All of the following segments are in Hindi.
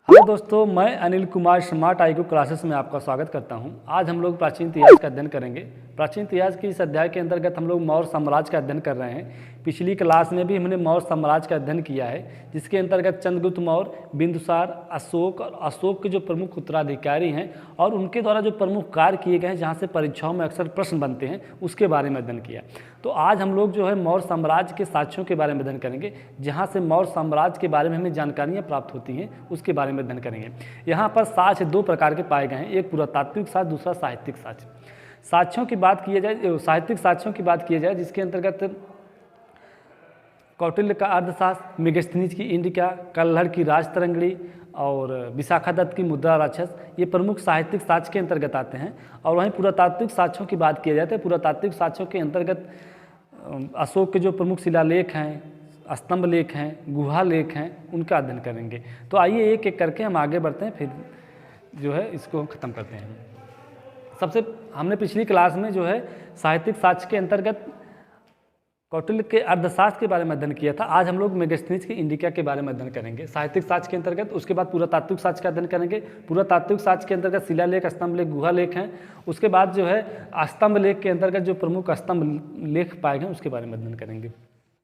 हेलो दोस्तों, मैं Anil Kumar smart IQ classes में आपका स्वागत करता हूं। आज हम लोग प्राचीन इतिहास का अध्ययन करेंगे। प्राचीन इतिहास के इस अध्याय के अंतर्गत हम लोग मौर्य साम्राज्य का अध्ययन कर रहे हैं। पिछली क्लास में भी हमने मौर्य साम्राज्य का अध्ययन किया है, जिसके अंतर्गत चंद्रगुप्त मौर्य, बिंदुसार, अशोक और अशोक के जो प्रमुख उत्तराधिकारी हैं और उनके द्वारा जो प्रमुख कार्य किए गए हैं, जहाँ से परीक्षाओं में अक्सर प्रश्न बनते हैं, उसके बारे में अध्ययन किया। तो आज हम लोग जो है मौर्य साम्राज्य के साक्ष्यों के बारे में अध्ययन करेंगे, जहाँ से मौर्य साम्राज्य के बारे में हमें जानकारियाँ प्राप्त होती हैं, उसके बारे में अध्ययन करेंगे। यहाँ पर साक्ष्य दो प्रकार के पाए गए हैं, एक पुरातात्विक साक्ष्य, दूसरा साहित्यिक साक्ष्य। साक्ष्यों की बात की जाए, साहित्यिक साक्ष्यों की बात की जाए, जिसके अंतर्गत कौटिल्य का अर्थशास्त्र, मेगास्थनीज की इंडिका, कल्हड़ की राजतरंगिणी और विशाखादत्त की मुद्रा राक्षस, ये प्रमुख साहित्यिक साक्ष्य के अंतर्गत आते हैं। और वहीं पुरातात्विक साक्ष्यों की बात की जाए तो पुरातात्विक साक्ष्यों के अंतर्गत अशोक के जो प्रमुख शिलालेख हैं, स्तंभ लेख हैं, गुहा लेख हैं, उनका अध्ययन करेंगे। तो आइए एक एक करके हम आगे बढ़ते हैं, फिर जो है इसको ख़त्म करते हैं। सबसे हमने पिछली क्लास में जो है साहित्यिक साक्ष्य के अंतर्गत कौटिल्य के अर्थशास्त्र के बारे में अध्ययन किया था। आज हम लोग मेगास्थनीज की इंडिका के बारे में अध्ययन करेंगे साहित्यिक साक्ष्य के अंतर्गत। उसके बाद पुरातात्विक साक्ष्य का अध्ययन करेंगे। पुरातात्विक साक्ष्य के अंतर्गत शिलालेख, स्तंभ लेख, गुहा लेख हैं। उसके बाद जो है स्तंभ लेख के अंतर्गत जो प्रमुख स्तंभ लेख पाए गए उसके बारे में अध्ययन करेंगे।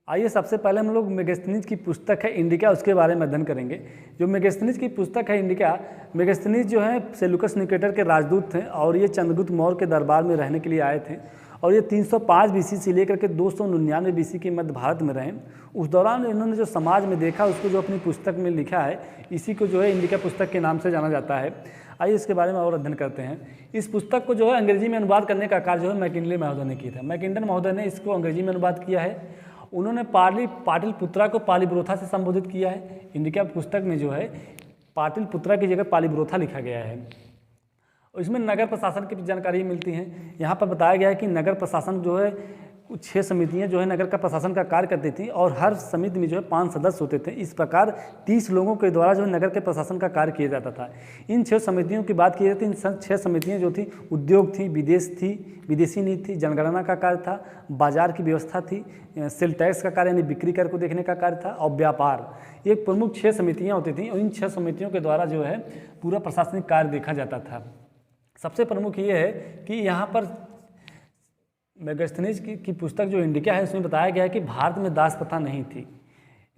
आइए सबसे पहले हम लोग मेगास्थनीज की पुस्तक है इंडिका, उसके बारे में अध्ययन करेंगे। जो मेगास्थनीज की पुस्तक है इंडिका, मेगास्थनीज जो है सेलुकस निकेटर के राजदूत थे और ये चंद्रगुप्त मौर्य के दरबार में रहने के लिए आए थे और ये 305 BC से लेकर के 299 BC के मध्य भारत में रहे। उस दौरान इन्होंने जो समाज में देखा उसको जो अपनी पुस्तक में लिखा है, इसी को जो है इंडिका पुस्तक के नाम से जाना जाता है। आइए इसके बारे में और अध्ययन करते हैं। इस पुस्तक को जो है अंग्रेजी में अनुवाद करने का कार्य जो है मैकिन्ले महोदय ने किया था। मैकिन्डन महोदय ने इसको अंग्रेजी में अनुवाद किया है। उन्होंने पाटलिपुत्रा को पालीब्रोथा से संबोधित किया है। इंडिका पुस्तक में जो है पाटलिपुत्रा की जगह पालीब्रोथा लिखा गया है। इसमें नगर प्रशासन की जानकारी मिलती है। यहाँ पर बताया गया है कि नगर प्रशासन जो है 6 समितियाँ जो है नगर का प्रशासन का कार्य करती थी और हर समिति में जो है 5 सदस्य होते थे। इस प्रकार 30 लोगों के द्वारा जो है नगर के प्रशासन का कार्य किया जाता था। इन 6 समितियों की बात की जाती है। इन 6 समितियाँ जो थी, उद्योग थी, विदेशी नीति थी, जनगणना का कार्य था, बाजार की व्यवस्था थी, सेल टैक्स का कार्य यानी बिक्री कर को देखने का कार्य था और व्यापार। ये प्रमुख 6 समितियाँ होती थी और इन 6 समितियों के द्वारा जो है पूरा प्रशासनिक कार्य देखा जाता था। सबसे प्रमुख ये है कि यहाँ पर मेगास्थनीज की पुस्तक जो इंडिका है, उसमें बताया गया है कि भारत में दास प्रथा नहीं थी।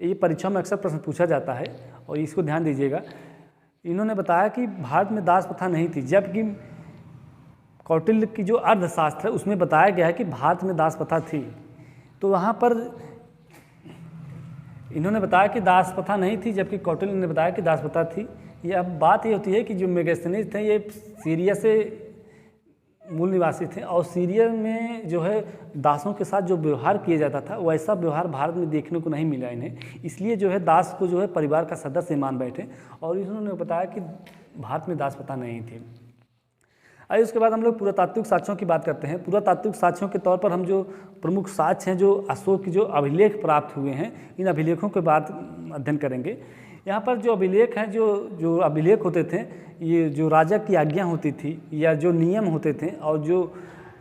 ये परीक्षा में अक्सर प्रश्न पूछा जाता है और इसको ध्यान दीजिएगा। इन्होंने बताया कि भारत में दास प्रथा नहीं थी, जबकि कौटिल्य की जो अर्थशास्त्र है उसमें बताया गया है कि भारत में दास प्रथा थी। तो वहाँ पर इन्होंने बताया कि दास प्रथा नहीं थी, जबकि कौटिल्य ने बताया कि दास प्रथा थी। ये अब बात ये होती है कि जो मेगास्थनीज थे ये सीरिया से मूल निवासी थे और सीरिया में जो है दासों के साथ जो व्यवहार किया जाता था वैसा व्यवहार भारत में देखने को नहीं मिला इन्हें। इसलिए जो है दास को जो है परिवार का सदस्य मान बैठे और इन्होंने बताया कि भारत में दास प्रथा नहीं थी। आइए उसके बाद हम लोग पुरातात्विक साक्ष्यों की बात करते हैं। पुरातात्विक साक्ष्यों के तौर पर हम जो प्रमुख साक्ष्य हैं, जो अशोक की जो अभिलेख प्राप्त हुए हैं, इन अभिलेखों के बाद अध्ययन करेंगे। यहाँ पर जो अभिलेख हैं, जो अभिलेख होते थे, ये जो राजा की आज्ञा होती थी या जो नियम होते थे और जो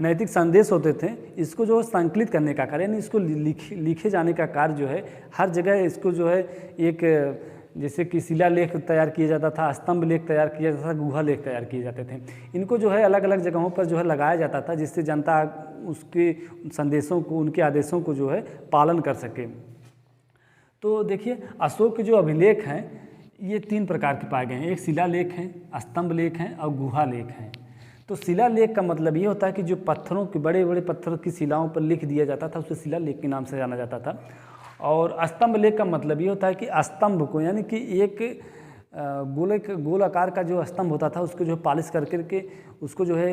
नैतिक संदेश होते थे, इसको जो संकलित करने का कार्य यानी इसको लिखे जाने का कार्य जो है हर जगह इसको जो है एक जैसे कि शिलालेख तैयार किया जाता था, स्तंभ लेख तैयार किया जाता था, गुहा लेख तैयार किए जाते थे। इनको जो है अलग अलग जगहों पर जो है लगाया जाता था, जिससे जनता उसके संदेशों को, उनके आदेशों को जो है पालन कर सके। तो देखिए अशोक के जो अभिलेख हैं ये 3 प्रकार के पाए गए हैं। एक शिलालेख हैं, स्तंभ लेख हैं और गुहा लेख हैं। तो शिलालेख का मतलब ये होता है कि जो पत्थरों के बड़े बड़े पत्थरों की शिलाओं पर लिख दिया जाता था, उसे शिलालेख के नाम से जाना जाता था। और स्तंभ लेख का मतलब ये होता है कि स्तंभ को यानी कि एक गोल आकार का जो स्तंभ होता था उसको जो पालिश करके उसको जो है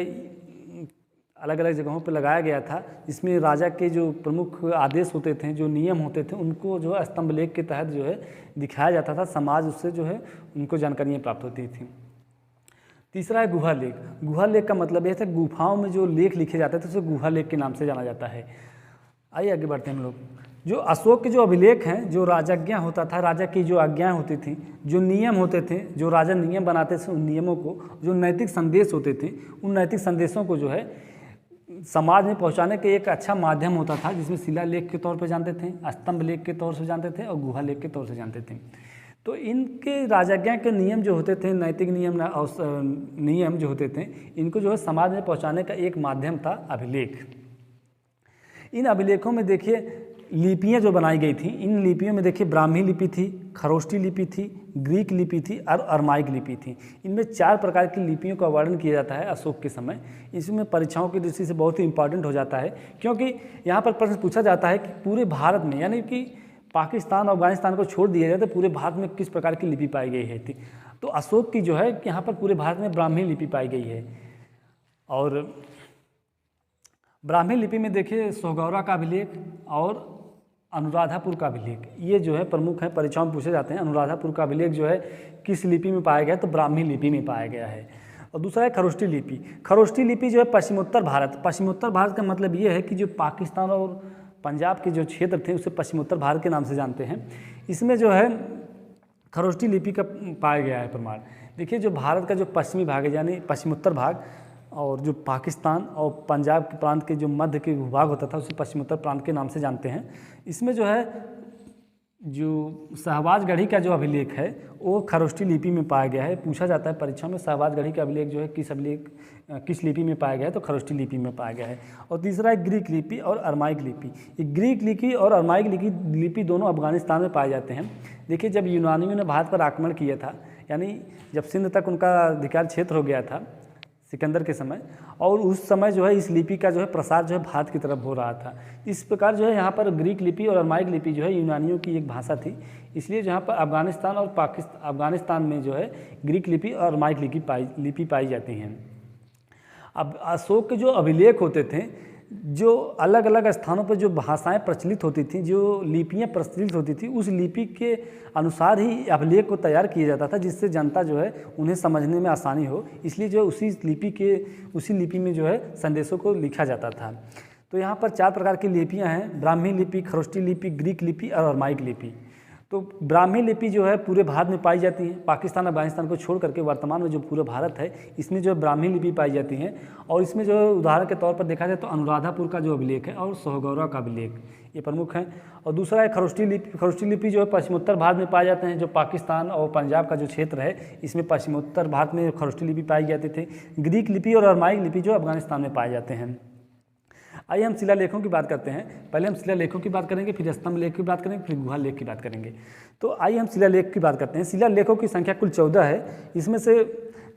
अलग अलग जगहों पर लगाया गया था, जिसमें राजा के जो प्रमुख आदेश होते थे, जो नियम होते थे, उनको जो है स्तंभ लेख के तहत जो है दिखाया जाता था। समाज उससे जो है उनको जानकारियाँ प्राप्त होती थी। तीसरा है गुहा लेख। गुहा लेख का मतलब यह था गुफाओं में जो लेख लिखे जाते थे उसे गुहा लेख के नाम से जाना जाता है। आइए आगे बढ़ते हैं हम लोग। जो अशोक के जो अभिलेख हैं, जो राजाज्ञा होता था, राजा की जो आज्ञाएँ होती थी, जो नियम होते थे, जो राजा नियम बनाते थे, उन नियमों को, जो नैतिक संदेश होते थे, उन नैतिक संदेशों को जो है समाज में पहुंचाने के एक अच्छा माध्यम होता था, जिसमें शिलालेख के तौर पर जानते थे, स्तंभ लेख के तौर से जानते थे और गुहा लेख के तौर से जानते थे। तो इनके राजज्ञा के नियम जो होते थे, नैतिक नियम और नियम जो होते थे, इनको जो है समाज में पहुंचाने का एक माध्यम था अभिलेख। इन अभिलेखों में देखिए लिपियाँ जो बनाई गई थी, इन लिपियों में देखिए ब्राह्मी लिपि थी, खरोष्टी लिपि थी, ग्रीक लिपि थी और अरमाइक लिपि थी। इनमें 4 प्रकार की लिपियों का वर्णन किया जाता है अशोक के समय। इसमें परीक्षाओं की दृष्टि से बहुत ही इंपॉर्टेंट हो जाता है, क्योंकि यहाँ पर प्रश्न पूछा जाता है कि पूरे भारत में, यानी कि पाकिस्तान और अफगानिस्तान को छोड़ दिया जाए तो पूरे भारत में किस प्रकार की लिपि पाई गई है थी। तो अशोक की जो है यहाँ पर पूरे भारत में ब्राह्मी लिपि पाई गई है। और ब्राह्मी लिपि में देखिए सोगौरा का अभिलेख और अनुराधापुर का अभिलेख, ये जो है प्रमुख हैं, परीक्षाओं में पूछे जाते हैं। अनुराधापुर का अभिलेख जो है किस लिपि में पाया गया, तो ब्राह्मी लिपि में पाया गया है। और दूसरा है खरोष्टी लिपि। खरोष्टी लिपि जो है पश्चिमोत्तर भारत का मतलब ये है कि जो पाकिस्तान और पंजाब के जो क्षेत्र थे उसे पश्चिमोत्तर भारत के नाम से जानते हैं। इसमें जो है खरोष्टी लिपि का पाया गया है प्रमाण। देखिए जो भारत का जो पश्चिमी भाग है, यानी पश्चिमोत्तर भाग, और जो पाकिस्तान और पंजाब के प्रांत के जो मध्य के भूभाग होता था उसे पश्चिमोत्तर प्रांत के नाम से जानते हैं। इसमें जो है जो शहबाजगढ़ी का जो अभिलेख है वो खरोष्टी लिपि में पाया गया है। पूछा जाता है परीक्षा में शहबाजगढ़ी का अभिलेख जो है किस लिपि में पाया गया है, तो खरोष्टी लिपि में पाया गया है। और तीसरा है ग्रीक लिपि और अरमाइक लिपि। ये ग्रीक लिपि और अरमाइक लिपि दोनों अफगानिस्तान में पाए जाते हैं। देखिए जब यूनानियों ने भारत पर आक्रमण किया था, यानी जब सिंध तक उनका अधिकार क्षेत्र हो गया था सिकंदर के समय, और उस समय जो है इस लिपि का जो है प्रसार जो है भारत की तरफ हो रहा था। इस प्रकार जो है यहाँ पर ग्रीक लिपि और अरमाइक लिपि जो है यूनानियों की एक भाषा थी, इसलिए जहाँ पर अफगानिस्तान और अफगानिस्तान में जो है ग्रीक लिपि और अरमाइक लिपि पाई जाती हैं। अब अशोक के जो अभिलेख होते थे, जो अलग अलग स्थानों पर जो भाषाएं प्रचलित होती थी, जो लिपियां प्रचलित होती थी, उस लिपि के अनुसार ही अभिलेख को तैयार किया जाता था, जिससे जनता जो है उन्हें समझने में आसानी हो। इसलिए जो उसी लिपि में जो है संदेशों को लिखा जाता था। तो यहाँ पर 4 प्रकार की लिपियाँ हैं, ब्राह्मी लिपि, खरोष्टी लिपि, ग्रीक लिपि और अरमाइक लिपि। तो ब्राह्मी लिपि जो है पूरे भारत में पाई जाती है। पाकिस्तान अफगानिस्तान को छोड़ करके वर्तमान में जो पूरा भारत है इसमें जो ब्राह्मी लिपि पाई जाती है। और इसमें जो उदाहरण के तौर पर देखा जाए तो अनुराधापुर का जो अभिलेख है और सोहगौरा का अभिलेख, ये प्रमुख हैं। और दूसरा है खरोष्टी लिपि। खरोष्टी लिपि जो है पश्चिमोत्तर भारत में पाए जाते हैं। जो पाकिस्तान और पंजाब का जो क्षेत्र है इसमें पश्चिमोत्तर भारत में खरोष्टी लिपि पाई जाती थे। ग्रीक लिपि और अरमाइक लिपि जो अफगानिस्तान में पाए जाते हैं। आइए हम शिलालेखों की बात करते हैं। पहले हम शिलालेखों की बात करेंगे, फिर स्तंभ लेख की बात करेंगे, फिर गुहा लेख की बात करेंगे। तो आइए हम शिलालेख की बात करते हैं। शिलालेखों की संख्या कुल 14 है। इसमें से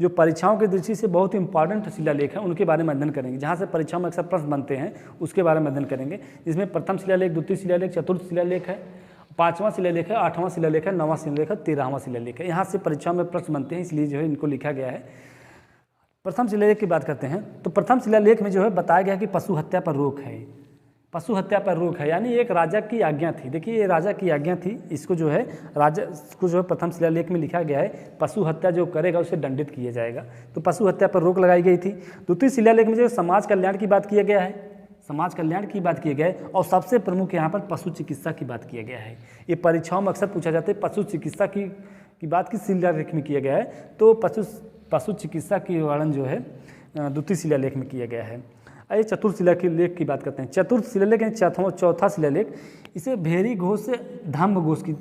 जो परीक्षाओं की दृष्टि से बहुत ही इंपॉर्टेंट शिलालेख हैं उनके बारे में अध्ययन करेंगे, जहाँ से परीक्षाओं में अक्सर प्रश्न बनते हैं उसके बारे में अध्ययन करेंगे। जिसमें प्रथम शिलालेख, द्वितीय शिलालेख, चतुर्थ शिलालेख है, 5वां शिलालेख है, 8वां शिलालेख है, 9वां शिलालेख है, 13वां शिलालेख है। यहाँ से परीक्षाओं में प्रश्न बनते हैं, इसलिए जो है इनको लिखा गया है। प्रथम शिलालेख की बात करते हैं तो प्रथम शिलालेख में जो है बताया गया कि पशु हत्या पर रोक है। पशु हत्या पर रोक है, यानी एक राजा की आज्ञा थी। देखिए ये राजा की आज्ञा थी, इसको जो है राजा को जो है प्रथम शिलालेख में लिखा गया है, पशु हत्या जो करेगा उसे दंडित किया जाएगा। तो पशु हत्या पर रोक लगाई गई थी। द्वितीय शिलालेख में जो समाज कल्याण की बात किया गया है, समाज कल्याण की बात किया गया है। और सबसे प्रमुख यहाँ पर पशु चिकित्सा की बात किया गया है। ये परीक्षाओं में अक्सर पूछा जाता है, पशु चिकित्सा की बात किस शिलालेख में किया गया है, तो पशु चिकित्सा की वर्णन जो है द्वितीय शिलालेख में किया गया है। आइए चतुर्थ शिलालेख की बात करते हैं। चतुर्थ शिलालेख यानी चौथा शिलालेख, इसे भेरी घोष से धम्म घोष की,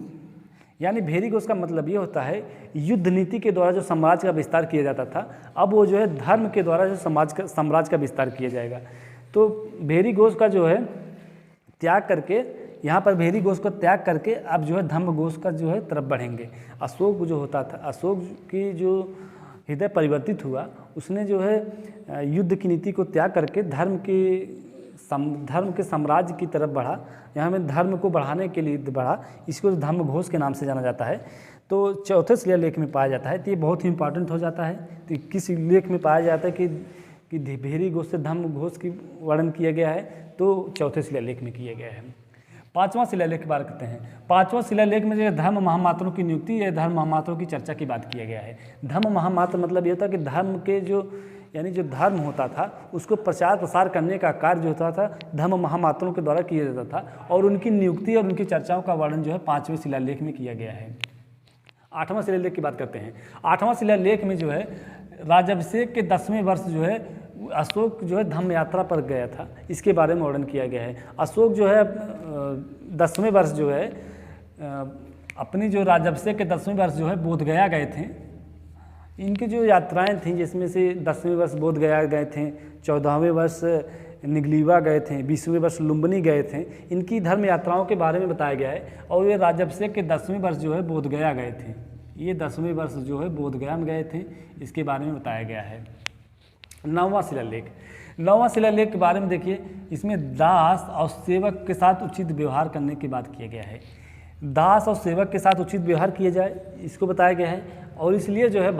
यानी भेरी घोष का मतलब ये होता है युद्ध नीति के द्वारा जो साम्राज्य का विस्तार किया जाता था, अब वो जो है धर्म के द्वारा जो साम्राज्य का विस्तार किया जाएगा। तो भेरी घोष का जो है त्याग करके, यहाँ पर भेरी घोष को त्याग करके अब जो है धम्म घोष का जो है तरफ बढ़ेंगे। अशोक जो होता था, अशोक की जो हृदय परिवर्तित हुआ, उसने जो है युद्ध की नीति को त्याग करके धर्म के साम्राज्य की तरफ बढ़ा। यहाँ में धर्म को बढ़ाने के लिए बढ़ा, इसको धम्म घोष के नाम से जाना जाता है। तो चौथे शिलालेख में पाया जाता है। तो ये बहुत ही इंपॉर्टेंट हो जाता है। तो किस लेख में पाया जाता है कि भेरी घोष से धम्म घोष की वर्णन किया गया है, तो चौथे शिलालेख में किया गया है। 5वां शिलालेख की बात करते हैं। 5वां शिलालेख में जो धर्म महामात्रों की नियुक्ति या धर्म महामात्रों की चर्चा की बात किया गया है। धर्म महामात्र मतलब ये होता है कि धर्म के जो धर्म होता था उसको प्रचार प्रसार करने का कार्य जो होता था धर्म महामात्रों के द्वारा किया जाता था, और उनकी नियुक्ति और उनकी चर्चाओं का वर्णन जो है 5वें शिलालेख में किया गया है। 8वां शिलालेख की बात करते हैं। 8वां शिलालेख में जो है राज्याभिषेक के 10वें वर्ष जो है अशोक जो है धम्म यात्रा पर गया था, इसके बारे में वर्णन किया गया है। अशोक जो है 10वें वर्ष जो है अपनी जो राज्याभिषेक के 10वें वर्ष जो है बोधगया गए थे। इनकी जो यात्राएं थीं जिसमें से 10वें वर्ष बोधगया गए थे, 14वें वर्ष निगलीवा गए थे, 20वें वर्ष लुम्बिनी गए थे। इनकी धर्म यात्राओं के बारे में बताया गया है। और ये राज्याभिषेक के 10वें वर्ष जो है बोधगया गए थे। ये 10वें वर्ष जो है बोधगया में गए थे, इसके बारे में बताया गया है। 9वां शिलालेख, 9वां शिलालेख के बारे में देखिए, इसमें दास और सेवक के साथ उचित व्यवहार करने की बात किया गया है। दास और सेवक के साथ उचित व्यवहार किया जाए, इसको बताया गया है। और इसलिए जो है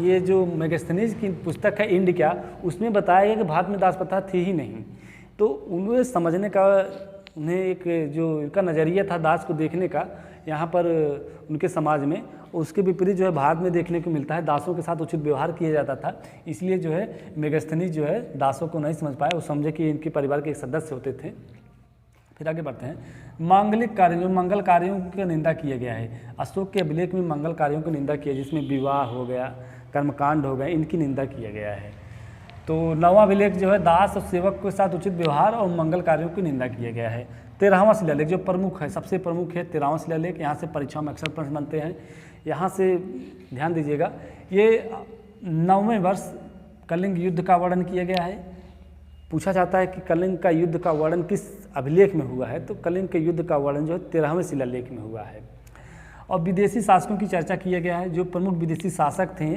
ये जो मेगास्थनीज की पुस्तक है इंडिका, उसमें बताया गया कि भारत में दास प्रथा थी ही नहीं। तो उन्हें समझने का, उन्हें एक जो इनका नज़रिया था दास को देखने का यहाँ पर उनके समाज में, उसके विपरीत जो है भारत में देखने को मिलता है। दासों के साथ उचित व्यवहार किया जाता था, इसलिए जो है मेगास्थनीज जो है दासों को नहीं समझ पाए। वो समझे कि इनके परिवार के एक सदस्य होते थे। फिर आगे बढ़ते हैं। मांगलिक कार्यों, मंगल कार्यों की निंदा किया गया है। अशोक के अभिलेख में मंगल कार्यों की निंदा की है, जिसमें विवाह हो गया, कर्मकांड हो गए, इनकी निंदा किया गया है। तो 9वां अभिलेख जो है दास और सेवक के साथ उचित व्यवहार और मंगल कार्यों की निंदा किया गया है। 13वां शिलालेख जो प्रमुख है, सबसे प्रमुख है 13वां शिलालेख। यहाँ से परीक्षा में अक्सर प्रश्न बनते हैं, यहाँ से ध्यान दीजिएगा। ये 9वें वर्ष कलिंग युद्ध का वर्णन किया गया है। पूछा जाता है कि कलिंग का युद्ध का वर्णन किस अभिलेख में हुआ है, तो कलिंग के युद्ध का वर्णन जो है 13वें शिलालेख में हुआ है। और विदेशी शासकों की चर्चा किया गया है। जो प्रमुख विदेशी शासक थे,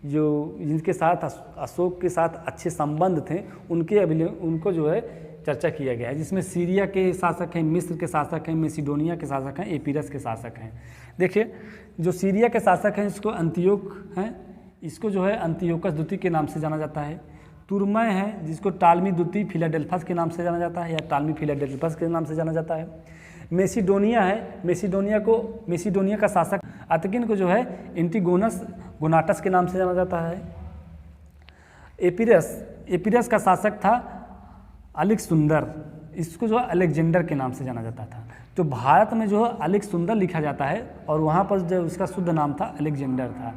जो जिनके साथ अशोक के साथ अच्छे संबंध थे, उनके अभिलेख, उनको जो है चर्चा किया गया है। जिसमें सीरिया के शासक हैं, मिस्र के शासक हैं, मेसिडोनिया के शासक हैं, एपीरस के शासक हैं। देखिए, जो सीरिया के शासक हैं इसको अंतियोक हैं, इसको जो है अंतियोकस द्वितीय के नाम से जाना जाता है। तुर्मय है जिसको टालमी द्वितीय फिलाडेल्फस के नाम से जाना जाता है, या टालमी फिलाडेल्फस के नाम से जाना जाता है। मेसिडोनिया है, मेसिडोनिया का शासक अतकिन को जो है एंटीगोनस गोनाटस के नाम से जाना जाता है। एपीरस का शासक था अलेक्सुंदर, इसको जो है अलेक्जेंडर के नाम से जाना जाता था। तो भारत में जो है अलेक्सुंदर लिखा जाता है, और वहाँ पर जो उसका शुद्ध नाम था अलेक्जेंडर था।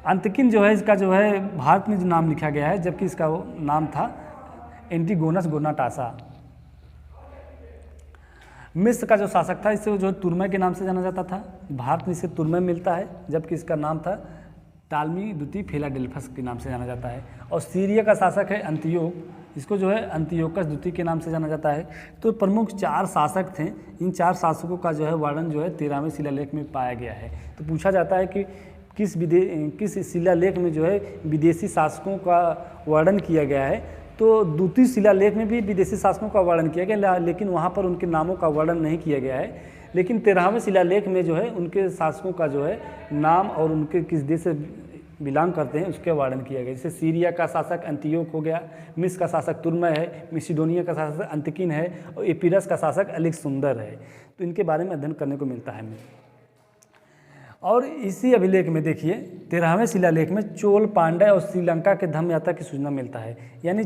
अंतकिन जो है इसका जो है भारत में जो नाम लिखा गया है, जबकि इसका वो नाम था एंटीगोनस गोनाटासा। मिस्र का जो शासक था, इसे जो तुर्मय के नाम से जाना जाता था। भारत में इसे तुर्मय मिलता है, जबकि इसका नाम था टालमी द्वितीय फिलाडेल्फस के नाम से जाना जाता है। और सीरिया का शासक है अंतियोक, इसको जो है अंतियोकस द्वितीय के नाम से जाना जाता है। तो प्रमुख 4 शासक थे। इन 4 शासकों का जो है वर्णन जो है 13वें शिलालेख में पाया गया है। तो पूछा जाता है कि किस शिलालेख में जो है विदेशी शासकों का वर्णन किया गया है, तो द्वितीय शिलालेख में भी विदेशी शासकों का वर्णन किया गया, लेकिन वहाँ पर उनके नामों का वर्णन नहीं किया गया है। लेकिन 13वें शिलालेख में जो है उनके शासकों का जो है नाम और उनके किस देश से बिलोंग करते हैं उसके वर्णन किया गया। जैसे सीरिया का शासक अंतियोक हो गया, मिस्र का शासक तुर्मय है, मेसिडोनिया का शासक अंतकिन है, और एपीरस का शासक अलेक्सुंदर है। तो इनके बारे में अध्ययन करने को मिलता है हमें। और इसी अभिलेख में देखिए 13वें शिलालेख में चोल, पांड्य और श्रीलंका के धर्म यात्रा की सूचना मिलता है। यानी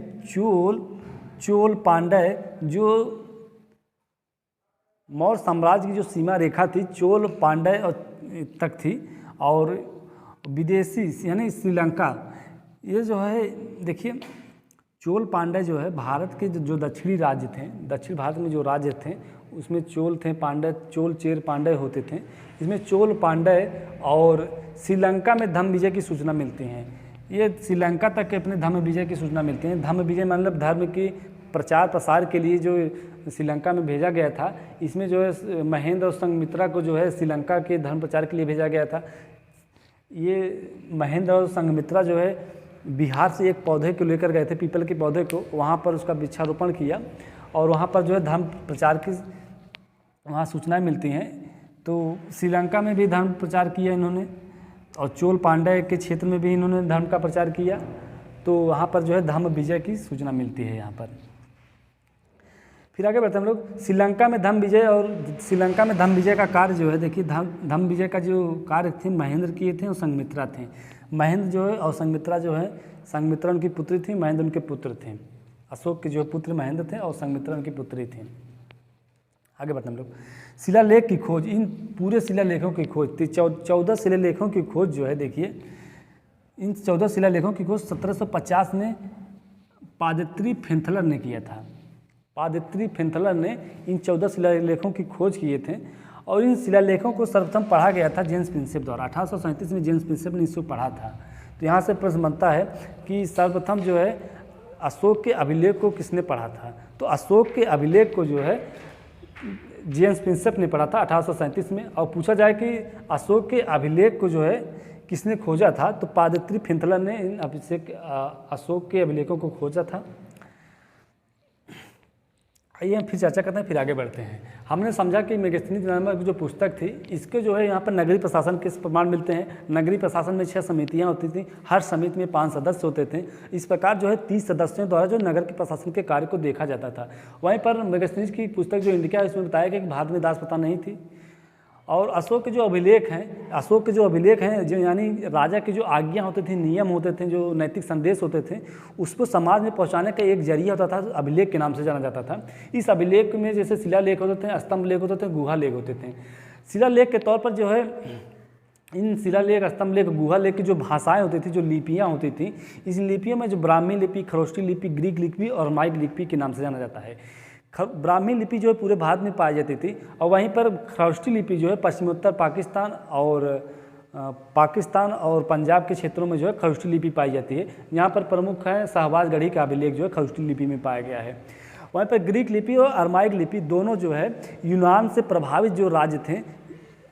चोल पांड्य जो मौर्य साम्राज्य की जो सीमा रेखा थी, चोल पांड्य और तक थी, और विदेशी यानी श्रीलंका, ये जो है देखिए चोल पांड्य जो है भारत के जो दक्षिणी राज्य थे, दक्षिण भारत में जो राज्य थे उसमें चोल थे, पांड्य, चोल चेर पांड्य होते थे। इसमें चोल पांड्य और श्रीलंका में धर्म विजय की सूचना मिलती हैं। ये श्रीलंका तक के अपने धर्म विजय की सूचना मिलती है। धर्म विजय मतलब धर्म की प्रचार प्रसार के लिए जो श्रीलंका में भेजा गया था। इसमें जो है महेंद्र और संघमित्रा को जो है श्रीलंका के धर्म प्रचार के लिए भेजा गया था। ये महेंद्र और संघमित्रा जो है बिहार से एक पौधे को लेकर गए थे, पीपल के पौधे को, वहाँ पर उसका वृक्षारोपण किया, और वहाँ पर जो है धर्म प्रचार की वहाँ सूचनाएं मिलती हैं। तो श्रीलंका में भी धर्म प्रचार किया इन्होंने, और चोल पांड्य के क्षेत्र में भी इन्होंने धर्म का प्रचार किया। तो वहाँ पर जो है धर्म विजय की सूचना मिलती है यहाँ पर। फिर आगे बढ़ते हैं हम लोग। श्रीलंका में धर्म विजय, और श्रीलंका में धर्म विजय का कार्य जो है देखिए, धर्म विजय का जो कार्य थे महेंद्र किए थे और संघमित्रा थे। महेंद्र जो है और संघमित्रा जो है, संघमित्रा उनकी पुत्री थी, महेंद्र उनके पुत्र थे। अशोक के जो पुत्र महेंद्र थे और संघमित्रा उनकी पुत्री थी। आगे बढ़ते हैं हम लोग। शिलालेख की खोज, इन पूरे शिलालेखों की खोज 14 शिलालेखों की खोज जो है देखिए, इन 14 शिलालेखों की खोज 1750 में पादित्री फेंथलर ने किया था। पादित्री फेंथलर ने इन 14 शिलालेखों की खोज किए थे, और इन शिलालेखों को सर्वप्रथम पढ़ा गया था जेम्स प्रिंसेप द्वारा। 1837 में जेम्स प्रिंसेप ने इसको पढ़ा था। तो यहाँ से प्रश्न बनता है कि सर्वप्रथम जो है अशोक के अभिलेख को किसने पढ़ा था। तो अशोक के अभिलेख को जो है जेम्स प्रिंसेप ने पढ़ा था 1837 में। और पूछा जाए कि अशोक के अभिलेख को जो है किसने खोजा था, तो पादत्री फिंथलर ने इन अशोक के अभिलेखों को खोजा था। आइए हम फिर चर्चा करते हैं, फिर आगे बढ़ते हैं। हमने समझा कि मेगास्थनीज नामक जो पुस्तक थी, इसके जो है यहाँ पर नगरीय प्रशासन के प्रमाण मिलते हैं। नगरीय प्रशासन में 6 समितियाँ होती थी, हर समिति में 5 सदस्य होते थे। इस प्रकार जो है 30 सदस्यों द्वारा जो नगर के प्रशासन के कार्य को देखा जाता था। वहीं पर मेगास्थनीज की पुस्तक जो इंडिका है, उसमें बताया गया कि भारत में दास प्रथा नहीं थी। और अशोक के जो अभिलेख हैं, जो यानी राजा की जो आज्ञा होते थे, नियम होते थे, जो नैतिक संदेश होते थे, उसको समाज में पहुंचाने का एक जरिया होता था, अभिलेख के नाम से जाना जाता था। इस अभिलेख में जैसे शिलालेख होते थे, स्तंभ लेख होते थे, गुहा लेख होते थे। शिलालेख के तौर पर जो है इन शिलालेख, स्तंभ लेख, गुहा लेख की जो भाषाएं होती थी, जो लिपियाँ होती थी, इस लिपियों में जो ब्राह्मी लिपि, खरोष्टी लिपि, ग्रीक लिपि और अरमाइक लिपि के नाम से जाना जाता है। ब्राह्मी लिपि जो है पूरे भारत में पाई जाती थी, और वहीं पर खरोष्टी लिपि जो है पश्चिमोत्तर पाकिस्तान और पंजाब के क्षेत्रों में जो है खरोष्टी लिपि पाई जाती है। यहाँ पर प्रमुख है शाहबाजगढ़ी का अभिलेख जो है खरोष्टी लिपि में पाया गया है। वहीं पर ग्रीक लिपि और अरमाइक लिपि दोनों जो है यूनान से प्रभावित जो राज्य थे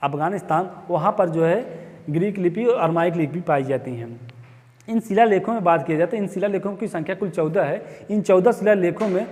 अफगानिस्तान, वहाँ पर जो है ग्रीक लिपि और अरमाइक लिपि पाई जाती हैं। इन शिलालेखों में बात की जाए तो इन शिलालेखों की संख्या कुल 14 है। इन 14 शिलालेखों में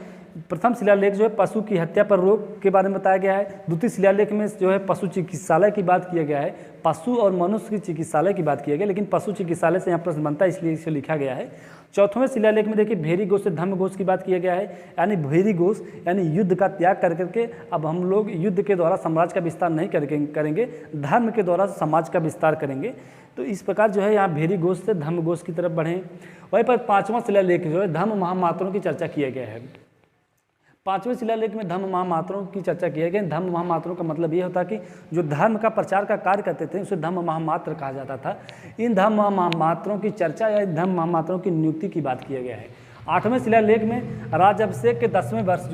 प्रथम शिलालेख जो है पशु की हत्या पर रोक के बारे में बताया गया है। द्वितीय शिलालेख में जो है पशु चिकित्सालय की बात किया गया है, पशु और मनुष्य की चिकित्सालय की बात किया गया, लेकिन पशु चिकित्सालय से यहाँ प्रश्न बनता है, इसलिए इसे लिखा गया है। चौथवें शिलालेख में देखिए भेरी घोष से धम्म घोष की बात किया गया है, यानी भेरी घोष यानी युद्ध का त्याग कर करके अब हम लोग युद्ध के द्वारा समाज का विस्तार नहीं करेंगे, धर्म के द्वारा समाज का विस्तार करेंगे। तो इस प्रकार जो है यहाँ भेरी घोष से धम्म घोष की तरफ बढ़ें। वहीं पर 5वां शिलालेख जो है धम्म महामात्रों की चर्चा किया गया है। 5वें शिलालेख में धम्म महामात्रों की चर्चा की गई। धम्म महामात्रों का मतलब ये होता कि जो धर्म का प्रचार का कार्य करते थे उसे धम्म महामात्र कहा जाता था। इन धम्म महामात्रों की चर्चा या धम्म महामात्रों की नियुक्ति की बात किया गया है। 8वें शिलालेख में राज्याभिषेक के 10वें वर्ष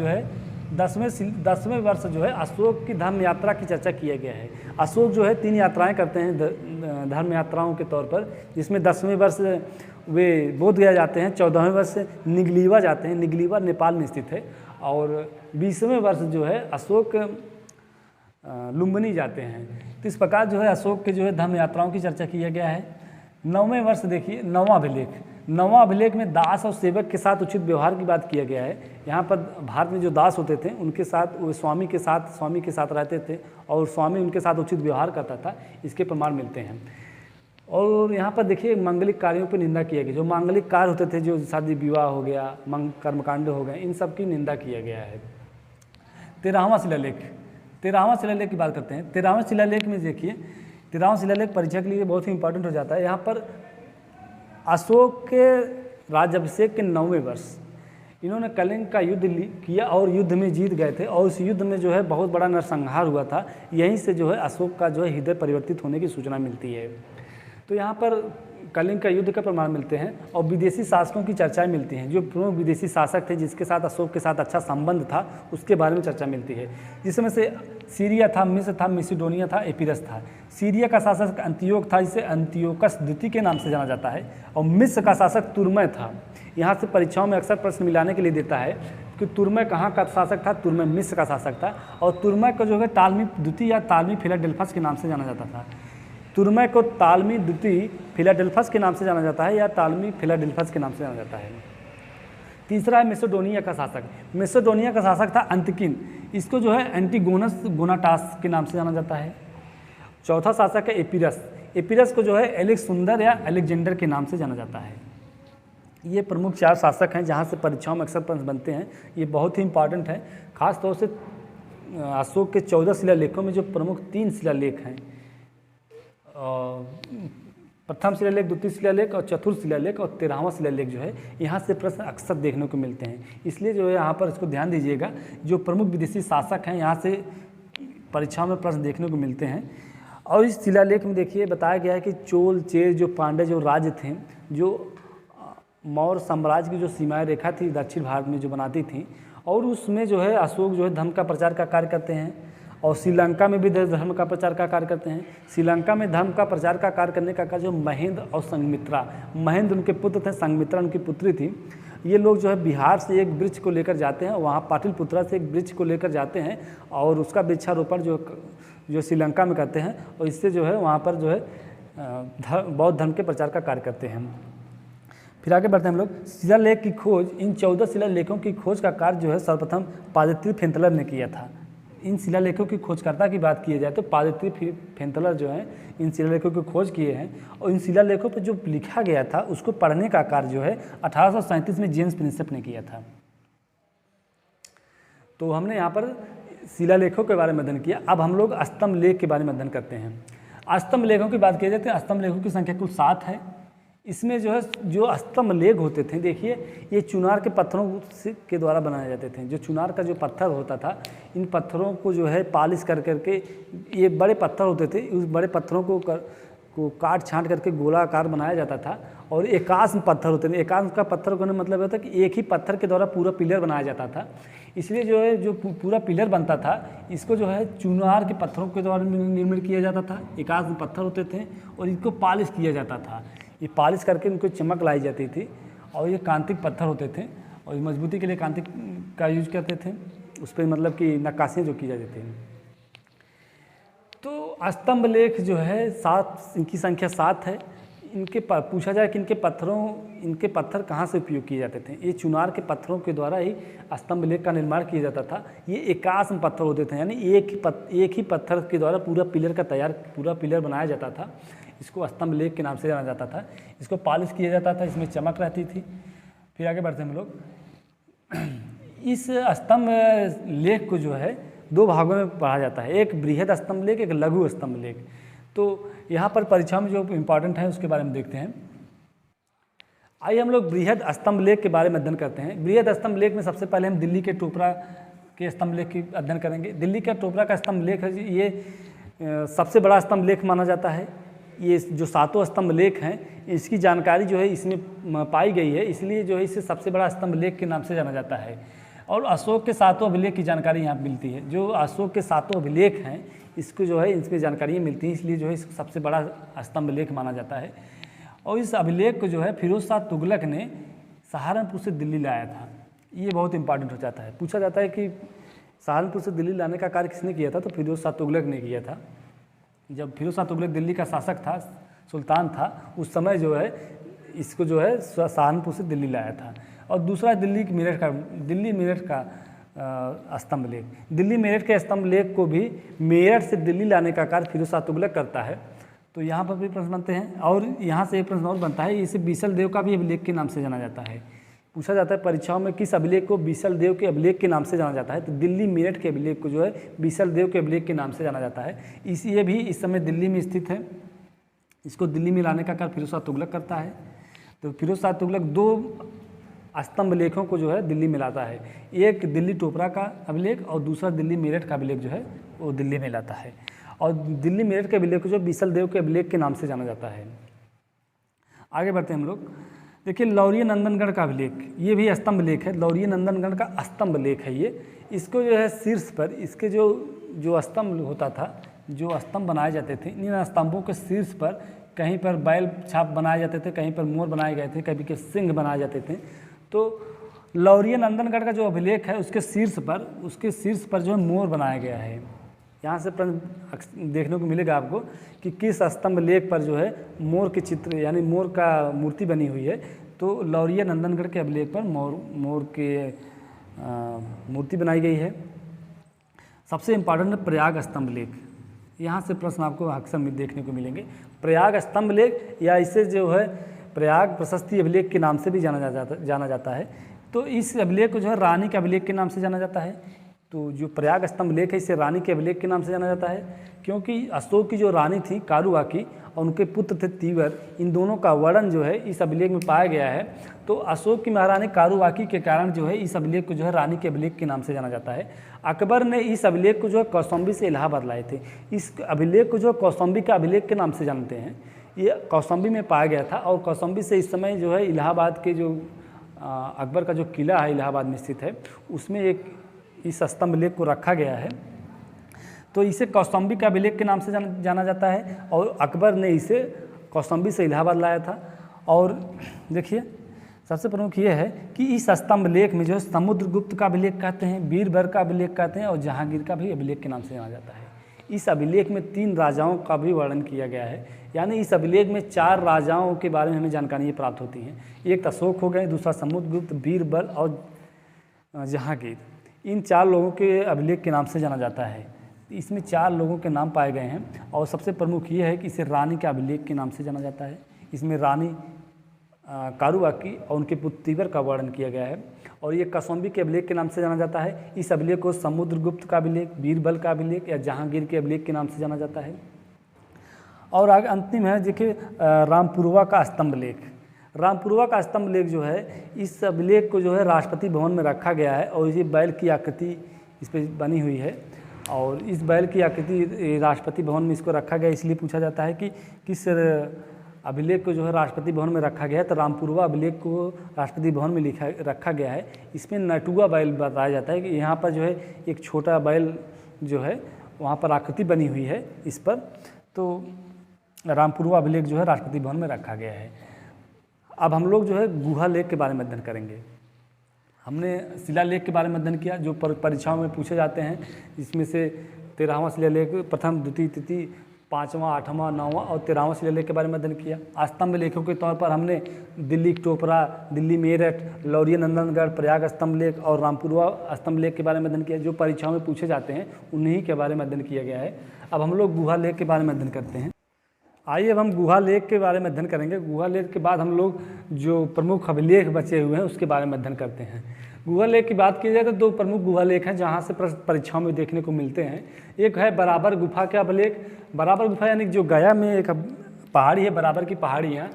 जो है अशोक की धर्म यात्रा की चर्चा किया गया है। अशोक जो है 3 यात्राएं करते हैं धर्म यात्राओं के तौर पर, जिसमें 10वें वर्ष वे बोध गया जाते हैं, 14वें वर्ष निगलीवा जाते हैं, निगलीवा नेपाल में स्थित है, और 20वें वर्ष जो है अशोक लुम्बिनी जाते हैं। तो इस प्रकार जो है अशोक के जो है धर्म यात्राओं की चर्चा किया गया है। 9वें वर्ष देखिए 9वां अभिलेख में दास और सेवक के साथ उचित व्यवहार की बात किया गया है। यहाँ पर भारत में जो दास होते थे उनके साथ वो स्वामी के साथ रहते थे और स्वामी उनके साथ उचित व्यवहार करता था, इसके प्रमाण मिलते हैं। और यहाँ पर देखिए मांगलिक कार्यों पर निंदा किया गया, जो मांगलिक कार्य होते थे, जो शादी विवाह हो गया, कर्मकांड हो गए, इन सब की निंदा किया गया है। 13वां शिलालेख की बात करते हैं। 13वें शिलालेख में देखिए 13वां शिलालेख परीक्षा के लिए बहुत ही इंपॉर्टेंट हो जाता है। यहाँ पर अशोक के राज्याभिषेक के 9वें वर्ष इन्होंने कलिंग का युद्ध किया और युद्ध में जीत गए थे, और उस युद्ध में जो है बहुत बड़ा नरसंहार हुआ था। यहीं से जो है अशोक का जो है हृदय परिवर्तित होने की सूचना मिलती है। तो यहाँ पर कलिंग का युद्ध का प्रमाण मिलते हैं और विदेशी शासकों की चर्चाएं मिलती हैं। जो प्रमुख विदेशी शासक थे जिसके साथ अशोक के साथ अच्छा संबंध था, उसके बारे में चर्चा मिलती है, जिसमें से सीरिया था, मिस्र था, मिसिडोनिया था, एपिरस था। सीरिया का शासक अंतियोक था, जिसे अंतियोकस द्वितीय के नाम से जाना जाता है, और मिस्र का शासक तुर्मै था। यहाँ से परीक्षाओं में अक्सर प्रश्न मिलाने के लिए देता है कि तुर्मै कहाँ का शासक था। तुर्मै मिस्र का शासक था, और तुर्मै को जो है टालमी द्वितीय या टालमी फिलाडेल्फस के नाम से जाना जाता था। तुर्मै को टालमी द्वितीय फिलाडेल्फस के नाम से जाना जाता है या टालमी फिलाडेल्फस के नाम से जाना जाता है। तीसरा है मेसिडोनिया का शासक। मेसिडोनिया का शासक था अंतकिन, इसको जो है एंटीगोनस गोनाटास के नाम से जाना जाता है। चौथा शासक है एपिरस। एपिरस को जो है एलेक्सुंदर या अलेक्जेंडर के नाम से जाना जाता है। ये प्रमुख 4 शासक हैं जहाँ से परीक्षाओं में अक्सर प्रश्न बनते हैं। ये बहुत ही इंपॉर्टेंट है, खास तौर से अशोक के 14 शिलालेखों में जो प्रमुख 3 शिलालेख हैं, प्रथम शिलालेख, द्वितीय शिलालेख और चतुर्थ शिलालेख और 13वां शिलालेख जो है, यहाँ से प्रश्न अक्सर देखने को मिलते हैं। इसलिए जो है यहाँ पर इसको ध्यान दीजिएगा, जो प्रमुख विदेशी शासक हैं यहाँ से परीक्षाओं में प्रश्न देखने को मिलते हैं। और इस शिलालेख में देखिए बताया गया है कि चोल, चेर, जो पांड्य जो राज्य थे, जो मौर्य साम्राज्य की जो सीमाएँ रेखा थी दक्षिण भारत में जो बनाती थी, और उसमें जो है अशोक जो है धर्म का प्रचार का कार्य करते हैं, और श्रीलंका में भी धर्म का प्रचार का कार्य करते हैं। श्रीलंका में धर्म का प्रचार का कार्य करने का कार्य जो महेंद्र और संघमित्रा, महेंद्र उनके पुत्र थे, संघमित्रा उनकी पुत्री थी। ये लोग जो है बिहार से एक वृक्ष को लेकर जाते हैं, वहाँ पाटलिपुत्रा से एक वृक्ष को लेकर जाते हैं और उसका वृक्षारोपण जो श्रीलंका में करते हैं और इससे जो है वहाँ पर जो है बौद्ध धर्म के प्रचार का कार्य करते हैं। फिर आगे बढ़ते हैं हम लोग। शिलालेख की खोज, इन 14 शिलालेखों की खोज का कार्य जो है सर्वप्रथम पादत्री फेंतलर ने किया था। इन शिलालेखों की खोजकर्ता की बात की जाए तो पादत्री फेंतलर जो है इन शिलालेखों की खोज किए हैं और इन शिलालेखों पर जो लिखा गया था उसको पढ़ने का कार्य जो है 1837 में जेम्स प्रिंसेप ने किया था। तो हमने यहाँ पर शिलालेखों के बारे में अध्ययन किया। अब हम लोग स्तंभ लेख के बारे में अध्ययन करते हैं। स्तंभ लेखों की बात की जाए तो स्तंभ लेखों की संख्या कुल 7 है। इसमें जो है जो स्तंभ लेख होते थे, देखिए ये चुनार के पत्थरों के द्वारा बनाए जाते थे। जो चुनार का जो पत्थर होता था, इन पत्थरों को जो है पॉलिश कर करके, ये बड़े पत्थर होते थे, उस बड़े पत्थरों को काट छांट करके गोलाकार बनाया जाता था। और एकास्म पत्थर होते थे। एकास्म का पत्थर का मतलब होता है कि एक ही पत्थर के द्वारा पूरा पिलर बनाया जाता था। इसलिए जो है जो पूरा पिलर बनता था इसको जो है चुनार के पत्थरों के द्वारा निर्मित किया जाता था। एकास्म पत्थर होते थे और इनको पॉलिश किया जाता था। ये पॉलिश करके इनको चमक लाई जाती थी और ये कांतिक पत्थर होते थे और मजबूती के लिए कांतिक का यूज करते थे। उस पर मतलब कि नक्काशियाँ जो की जाती थी। तो स्तंभ लेख जो है 7, इनकी संख्या 7 है। इनके पूछा जाए कि इनके पत्थर कहाँ से उपयोग किए जाते थे, ये चुनार के पत्थरों के द्वारा ही स्तंभ लेख का निर्माण किया जाता था। ये एकास्म पत्थर होते थे, यानी एक ही पत्थर के द्वारा पूरा पिलर बनाया जाता था। इसको स्तंभ लेख के नाम से जाना जाता था। इसको पॉलिश किया जाता था, इसमें चमक रहती थी। फिर आगे बढ़ते हैं हम लोग। इस स्तंभ लेख को जो है 2 भागों में पढ़ा जाता है, एक बृहद स्तंभ लेख, एक लघु स्तंभ लेख। तो यहाँ पर परीक्षा में जो इम्पोर्टेंट है उसके बारे में देखते हैं। आइए हम लोग बृहद स्तंभ लेख के बारे में अध्ययन करते हैं। बृहद स्तंभ लेख में सबसे पहले हम दिल्ली के टोपरा के स्तंभ लेख की अध्ययन करेंगे। दिल्ली का टोपरा का स्तंभ लेख है, ये सबसे बड़ा स्तंभ लेख माना जाता है। ये जो 7 स्तंभ लेख हैं इसकी जानकारी जो है इसमें पाई गई है, इसलिए जो है इसे सबसे बड़ा स्तंभ लेख के नाम से जाना जाता है। और अशोक के 7 अभिलेख की जानकारी यहाँ मिलती है। जो अशोक के 7 अभिलेख हैं इसको जो है इसमें जानकारियाँ मिलती हैं, इसलिए जो है इसको सबसे बड़ा स्तंभ लेख माना जाता है। और इस अभिलेख को जो है फिरोज शाह तुगलक ने सहारनपुर से दिल्ली लाया था। ये बहुत इंपॉर्टेंट हो जाता है। पूछा जाता है कि सहारनपुर से दिल्ली लाने का कार्य किसने किया था, तो फिरोज शाह तुगलक ने किया था। जब फिरोज शाह तुगलक दिल्ली का शासक था, सुल्तान था, उस समय जो है इसको जो है सहारनपुर से दिल्ली लाया था। और दूसरा दिल्ली मेरठ का स्तंभ लेख। दिल्ली मेरठ के स्तंभ लेख को भी मेरठ से दिल्ली लाने का कार्य फिरोज शाह तुगलक करता है। तो यहाँ पर भी प्रश्न बनते हैं और यहाँ से एक प्रश्न और बनता है, इसे बीसल देव का भी अभिलेख के नाम से जाना जाता है। पूछा जाता है परीक्षाओं में किस अभिलेख को बीसल देव के अभिलेख के नाम से जाना जाता है, तो दिल्ली मेरठ के अभिलेख को जो है बीसल देव के अभिलेख के नाम से जाना जाता है। ये भी इस समय दिल्ली में स्थित है। इसको दिल्ली में लाने का कार्य फिरोज शाह तुगलक करता है। तो फिरोज शाह तुगलक 2 स्तंभ लेखों को जो है दिल्ली में लाता है, एक दिल्ली टोपरा का अभिलेख और दूसरा दिल्ली मेरठ का अभिलेख जो है वो दिल्ली में लाता है। और दिल्ली मेरठ के अभिलेख को जो बीसल देव के अभिलेख के नाम से जाना जाता है। आगे बढ़ते हैं हम लोग। देखिए लौरिया नंदनगढ़ का अभिलेख, ये भी स्तंभ लेख है। लौरिया नंदनगढ़ का स्तंभ लेख है ये। इसको जो है शीर्ष पर इसके जो स्तंभ होता था, जो स्तंभ बनाए जाते थे, इन स्तंभों के शीर्ष पर कहीं पर बैल छाप बनाए जाते थे, कहीं पर मोर बनाए गए थे, कभी के सिंह बनाए जाते थे। तो लौरिया नंदनगढ़ का जो अभिलेख है उसके शीर्ष पर जो है मोर बनाया गया है। यहाँ से प्रश्न देखने को मिलेगा आपको कि किस स्तंभ लेख पर जो है मोर के चित्र यानी मोर का मूर्ति बनी हुई है। तो लौरिया नंदनगढ़ के अभिलेख पर मोर के मूर्ति बनाई गई है। सबसे इम्पॉर्टेंट है प्रयाग स्तंभ लेख। यहाँ से प्रश्न आपको अक्सर देखने को मिलेंगे। प्रयाग स्तंभ लेख या इसे जो है प्रयाग प्रशस्ति अभिलेख के नाम से भी जाना जाता है। तो इस अभिलेख को जो है रानी के अभिलेख के नाम से जाना जाता है। तो जो प्रयाग स्तंभ लेख है इसे रानी के अभिलेख के नाम से जाना जाता है, क्योंकि अशोक की जो रानी थी कारुवाकी और उनके पुत्र थे तीवर, इन दोनों का वर्णन जो है इस अभिलेख में पाया गया है। तो अशोक की महारानी कारुवाकी के कारण जो है इस अभिलेख को जो है रानी के अभिलेख के नाम से जाना जाता है। अकबर ने इस अभिलेख को जो है कौशाम्बी से इलाहाबाद लाए थे। इस अभिलेख को जो कौशाम्बी का अभिलेख के नाम से जानते हैं। ये कौशाम्बी में पाया गया था और कौशाम्बी से इस समय जो है इलाहाबाद के जो अकबर का जो किला है इलाहाबाद में स्थित है, उसमें एक इस स्तंभ लेख को रखा गया है। तो इसे कौशाम्बी का अभिलेख के नाम से जाना जाता है, और अकबर ने इसे कौशाम्बी से इलाहाबाद लाया था। और देखिए सबसे प्रमुख ये है कि इस स्तंभ लेख में जो है समुद्रगुप्त का अभिलेख कहते हैं, बीरबल का अभिलेख कहते हैं, और जहांगीर का भी अभिलेख के नाम से जाना जाता है। इस अभिलेख में 3 राजाओं का भी वर्णन किया गया है, यानी इस अभिलेख में 4 राजाओं के बारे में हमें जानकारी प्राप्त होती हैं। एक अशोक हो गए, दूसरा समुद्रगुप्त, बीरबल और जहांगीर। इन 4 लोगों के अभिलेख के नाम से जाना जाता है। इसमें 4 लोगों के नाम पाए गए हैं, और सबसे प्रमुख ये है कि इसे रानी के अभिलेख के नाम से जाना जाता है। इसमें रानी कारुबाकी और उनके पुत्र तिबर का वर्णन किया गया है, और ये कौशाम्बी के अभिलेख के नाम से जाना जाता है। इस अभिलेख को समुद्रगुप्त का अभिलेख, बीरबल का अभिलेख या जहांगीर के अभिलेख के नाम से जाना जाता है। और आगे अंतिम है देखिए रामपुरवा का स्तंभ लेख। रामपुरवा का स्तंभ लेख जो है, इस अभिलेख को जो है राष्ट्रपति भवन में रखा गया है, और ये बैल की आकृति इस पर बनी हुई है, और इस बैल की आकृति राष्ट्रपति भवन में इसको रखा गया। इसलिए पूछा जाता है कि किस अभिलेख को जो है राष्ट्रपति भवन में रखा गया है, तो रामपुरवा अभिलेख को राष्ट्रपति भवन में रखा गया है। इसमें नटुआ बैल बताया जाता है कि यहाँ पर जो है एक छोटा बैल जो है वहाँ पर आकृति बनी हुई है इस पर, तो रामपुरवा अभिलेख जो है राष्ट्रपति भवन में रखा गया है। अब हम लोग जो है गुहा लेख के बारे में अध्ययन करेंगे। हमने शिलालेख के बारे में अध्ययन किया जो परीक्षाओं में पूछे जाते हैं, इसमें से 13वां शिलालेख, प्रथम, द्वितीय, तृतीय, 5वां, 8वां, 9वां और 13वां शिलालेख के बारे में अध्ययन किया। स्तंभ लेखों के तौर पर हमने दिल्ली टोपरा, दिल्ली मेरठ, लौरिया नंदनगढ़, प्रयाग स्तंभ लेख और रामपुरवा स्तंभ लेख के बारे में अध्ययन किया, जो परीक्षाओं में पूछे जाते हैं उन्हीं के बारे में अध्ययन किया गया है। अब हम लोग गुहा लेख के बारे में अध्ययन करते हैं। आइए अब हम गुहा लेख के बारे में अध्ययन करेंगे। गुहा लेख के बाद हम लोग जो प्रमुख अभिलेख बचे हुए हैं उसके बारे में अध्ययन करते हैं। गुहा लेख की बात की जाए तो 2 प्रमुख गुहा लेख हैं जहाँ से परीक्षाओं में देखने को मिलते हैं। एक है बराबर गुफा का अभिलेख। बराबर गुफा यानी जो गया में एक पहाड़ी है, बराबर की पहाड़ियाँ,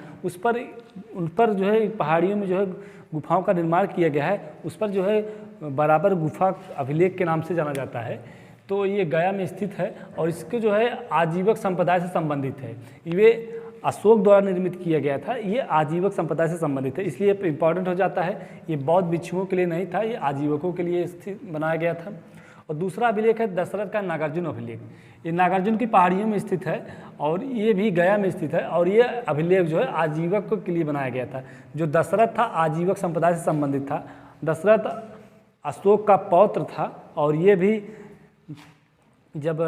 उन पर जो है पहाड़ियों में जो है गुफाओं का निर्माण किया गया है, उस पर जो है बराबर गुफा अभिलेख के नाम से जाना जाता है। तो ये गया में स्थित है और इसके जो है आजीवक संप्रदाय से संबंधित है। ये अशोक द्वारा निर्मित किया गया था, ये आजीवक संप्रदाय से संबंधित है, इसलिए इम्पॉर्टेंट हो जाता है। ये बौद्ध भिक्षुओं के लिए नहीं था, ये आजीवकों के लिए स्थित बनाया गया था। और दूसरा अभिलेख है दशरथ का नागार्जुन अभिलेख। ये नागार्जुन की पहाड़ियों में स्थित है और ये भी गया में स्थित है, और ये अभिलेख जो है आजीवक के लिए बनाया गया था। जो दशरथ था आजीवक संप्रदाय से संबंधित था। दशरथ अशोक का पौत्र था, और ये भी जब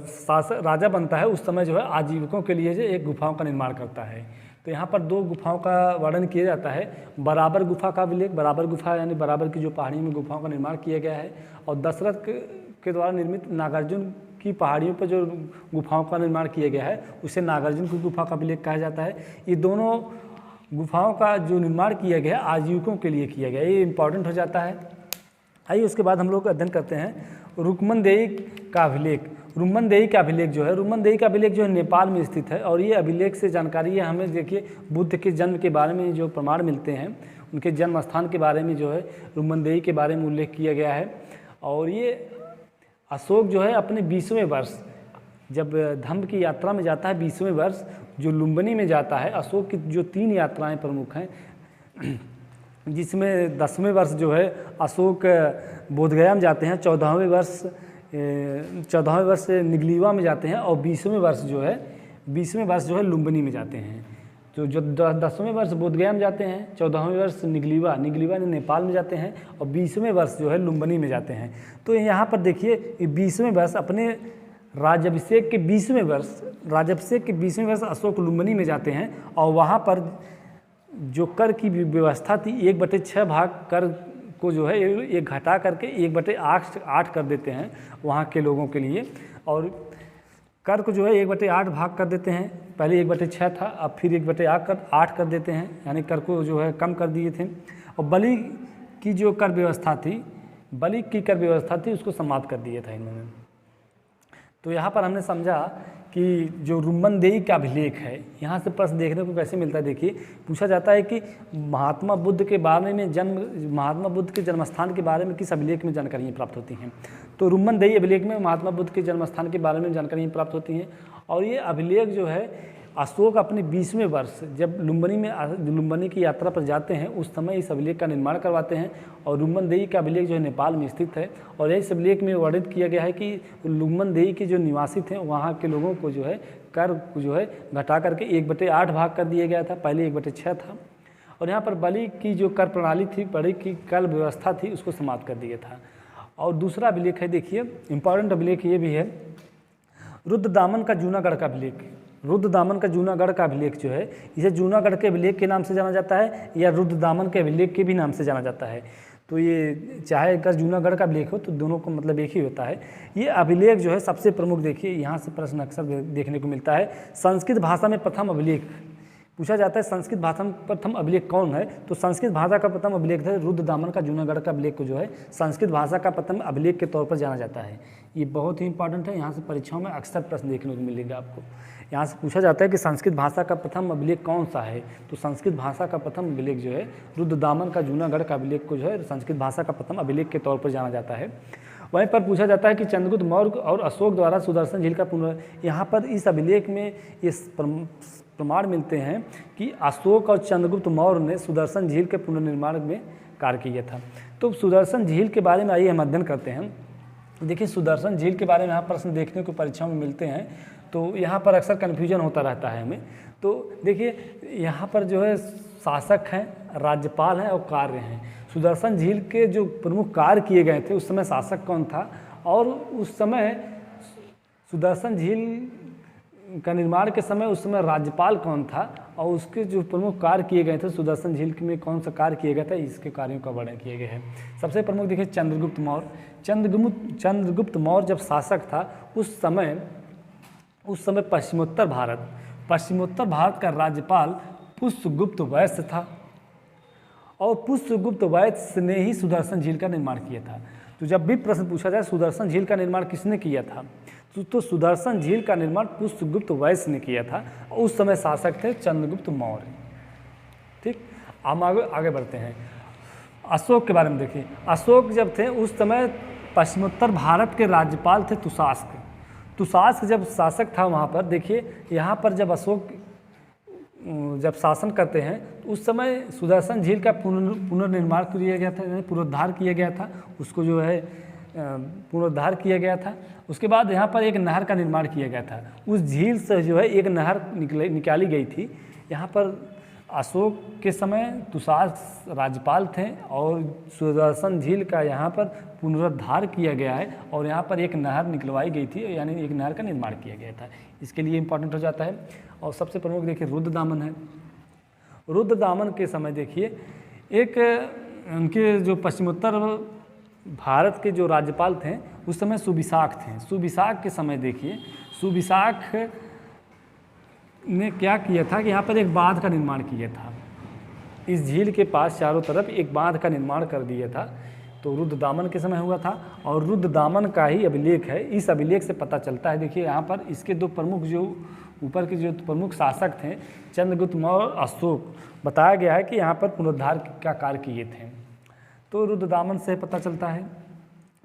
शासक राजा बनता है उस समय जो है आजीविकों के लिए जो एक गुफाओं का निर्माण करता है। तो यहाँ पर 2 गुफाओं का वर्णन किया जाता है। बराबर गुफा का अभिलेख, बराबर गुफा यानी बराबर की जो पहाड़ी में गुफाओं का निर्माण किया गया है, और दशरथ के द्वारा निर्मित नागार्जुन की पहाड़ियों पर जो गुफाओं का निर्माण किया गया है उसे नागार्जुन की गुफा का अभिलेख कहा जाता है। ये दोनों गुफाओं का जो निर्माण किया गया आजीविकों के लिए किया गया, ये इम्पॉर्टेंट हो जाता है। आइए उसके बाद हम लोग अध्ययन करते हैं रुक्मनदेही का अभिलेख। रुक्मनदेही का अभिलेख जो है, रुक्मनदेही का अभिलेख जो है नेपाल में स्थित है, और ये अभिलेख से जानकारी है हमें। देखिए बुद्ध के जन्म के बारे में जो प्रमाण मिलते हैं, उनके जन्म स्थान के बारे में जो है रुक्मनदेही के बारे में उल्लेख किया गया है। और ये अशोक जो है अपने 20वें वर्ष जब धम्म की यात्रा में जाता है, 20वें वर्ष जो लुम्बिनी में जाता है। अशोक की जो 3 यात्राएँ प्रमुख हैं, जिसमें 10वें वर्ष जो है अशोक बोधगया में जाते हैं, 14वें वर्ष निगलीवा में जाते हैं, और 20वें वर्ष जो है लुम्बिनी में जाते हैं। जो 10वें वर्ष बोधगया में जाते हैं, 14वें वर्ष निगलीवा नेपाल में जाते हैं, और 20वें वर्ष जो है लुम्बिनी में जाते हैं। तो यहाँ पर देखिए 20वें वर्ष अपने राज्याभिषेक के 20वें वर्ष अशोक लुम्बिनी में जाते हैं, और वहाँ पर जो कर की व्यवस्था थी 1/6 भाग कर को जो है ये घटा करके 1/8 कर देते हैं वहाँ के लोगों के लिए, और कर को जो है 1/8 भाग कर देते हैं। पहले 1/6 था, अब फिर 1/8 कर देते हैं, यानी कर को जो है कम कर दिए थे। और बलि की जो कर व्यवस्था थी, उसको समाप्त कर दिया था इन्होंने। तो यहाँ पर हमने समझा कि जो रुक्मनदेही का अभिलेख है, यहाँ से प्रश्न देखने को कैसे मिलता है। देखिए पूछा जाता है कि महात्मा बुद्ध के जन्मस्थान के बारे में किस अभिलेख में जानकारियाँ प्राप्त होती हैं। तो रुक्मनदेही अभिलेख में महात्मा बुद्ध के जन्मस्थान के बारे में जानकारियाँ प्राप्त होती हैं, और ये अभिलेख जो है अशोक अपने 20वें वर्ष जब लुम्बिनी की यात्रा पर जाते हैं उस समय इस अभिलेख का निर्माण करवाते हैं। और लुम्बनदेही का अभिलेख जो है नेपाल में स्थित है। और इस अभिलेख में वर्णित किया गया है कि लुम्बनदेही के जो निवासी थे वहाँ के लोगों को जो है कर जो है घटा करके 1/8 भाग कर दिया गया था, पहले 1/6 था। और यहाँ पर बलि की जो कर प्रणाली थी, बलि की कर व्यवस्था थी, उसको समाप्त कर दिया था। और दूसरा अभिलेख है, देखिए इंपॉर्टेंट अभिलेख ये भी है, रुद्रदामन का जूनागढ़ का अभिलेख। रुद्रदामन का जूनागढ़ का अभिलेख जो है, इसे जूनागढ़ के अभिलेख के नाम से जाना जाता है या रुद्रदामन के अभिलेख के भी नाम से जाना जाता है। तो ये चाहे अगर जूनागढ़ का अभिलेख हो तो दोनों को मतलब एक ही होता है। ये अभिलेख जो है सबसे प्रमुख, देखिए यहाँ से प्रश्न अक्सर देखने को मिलता है, संस्कृत भाषा में प्रथम अभिलेख पूछा जाता है। संस्कृत भाषा में प्रथम अभिलेख कौन है? तो संस्कृत भाषा का प्रथम अभिलेख है रुद्रदामन का जूनागढ़ का अभिलेख को जो है संस्कृत भाषा का प्रथम अभिलेख के तौर पर जाना जाता है। ये बहुत ही इंपॉर्टेंट है, यहाँ से परीक्षाओं में अक्सर प्रश्न देखने को मिलेगा आपको। यहाँ से पूछा जाता है कि संस्कृत भाषा का प्रथम अभिलेख कौन सा है? तो संस्कृत भाषा का प्रथम अभिलेख जो है रुद्रदामन का जूनागढ़ का अभिलेख को जो है संस्कृत भाषा का प्रथम अभिलेख के तौर पर जाना जाता है। वहीं पर पूछा जाता है कि चंद्रगुप्त मौर्य और अशोक द्वारा सुदर्शन झील का यहाँ पर इस अभिलेख में ये प्रमाण मिलते हैं कि अशोक और चंद्रगुप्त मौर्य ने सुदर्शन झील के पुनर्निर्माण में कार्य किया था। तो सुदर्शन झील के बारे में आइए हम अध्ययन करते हैं। देखिए सुदर्शन झील के बारे में यहाँ प्रश्न देखने को परीक्षाओं में मिलते हैं, तो यहाँ पर अक्सर कन्फ्यूजन होता रहता है हमें। तो देखिए यहाँ पर जो है शासक हैं, राज्यपाल हैं और कार्य हैं। सुदर्शन झील के जो प्रमुख कार्य किए गए थे उस समय शासक कौन था, और उस समय सुदर्शन झील का निर्माण के समय उस समय राज्यपाल कौन था, और उसके जो प्रमुख कार्य किए गए थे सुदर्शन झील में कौन सा कार्य किया गया था, इसके कार्यों का वर्णन किए गए हैं। सबसे प्रमुख देखिए चंद्रगुप्त मौर्य। चंद्रगुप्त मौर्य जब शासक था उस समय पश्चिमोत्तर भारत का राज्यपाल पुष्यगुप्त वैश्य था, और पुष्यगुप्त वैश्य ने ही सुदर्शन झील का निर्माण किया था। तो जब भी प्रश्न पूछा जाए सुदर्शन झील का निर्माण किसने किया था, तो सुदर्शन झील का निर्माण पुष्यगुप्त वैश्य ने किया था, और उस समय शासक थे चंद्रगुप्त मौर्य। ठीक, हम आगे बढ़ते हैं। अशोक के बारे में देखिए। अशोक जब थे उस समय पश्चिमोत्तर भारत के राज्यपाल थे तुषास्क जब शासक था वहाँ पर। देखिए यहाँ पर जब अशोक जब शासन करते हैं तो उस समय सुदर्शन झील का पुनर्निर्माण किया गया था, यानी पुनरुद्धार किया गया था, उसको जो है पुनरुद्धार किया गया था। उसके बाद यहाँ पर एक नहर का निर्माण किया गया था। उस झील से जो है एक नहर निकाली गई थी। यहाँ पर अशोक के समय तुषार राज्यपाल थे और सुदर्शन झील का यहाँ पर पुनरुद्धार किया गया है, और यहाँ पर एक नहर निकलवाई गई थी, यानी एक नहर का निर्माण किया गया था। इसके लिए इम्पोर्टेंट हो जाता है। और सबसे प्रमुख देखिए रुद्रदामन है। रुद्रदामन के समय देखिए एक उनके जो पश्चिमोत्तर भारत के जो राज्यपाल थे उस समय सुविशाख थे। सुविशाख के समय देखिए सुविशाख ने क्या किया था कि यहाँ पर एक बांध का निर्माण किया था। इस झील के पास चारों तरफ एक बांध का निर्माण कर दिया था। तो रुद्रदामन के समय हुआ था, और रुद्रदामन का ही अभिलेख है। इस अभिलेख से पता चलता है, देखिए यहाँ पर इसके दो प्रमुख जो ऊपर के जो प्रमुख शासक थे चंद्रगुप्त मौर्य, अशोक, बताया गया है कि यहाँ पर पुनरुद्धार का कार्य किए थे। तो रुद्रदामन से पता चलता है।